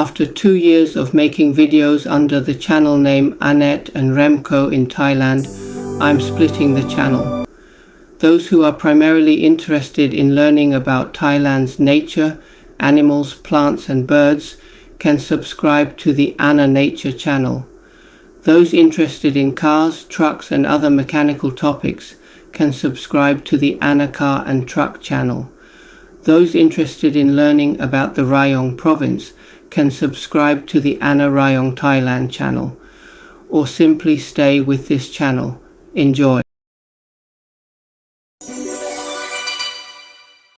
After 2 years of making videos under the channel name Annet and Remco in Thailand, I'm splitting the channel. Those who are primarily interested in learning about Thailand's nature, animals, plants and birds can subscribe to the Anna Nature channel. Those interested in cars, trucks and other mechanical topics can subscribe to the Anna Car and Truck channel. Those interested in learning about the Rayong province can subscribe to the Anna Rayong Thailand channel, or simply stay with this channel. Enjoy.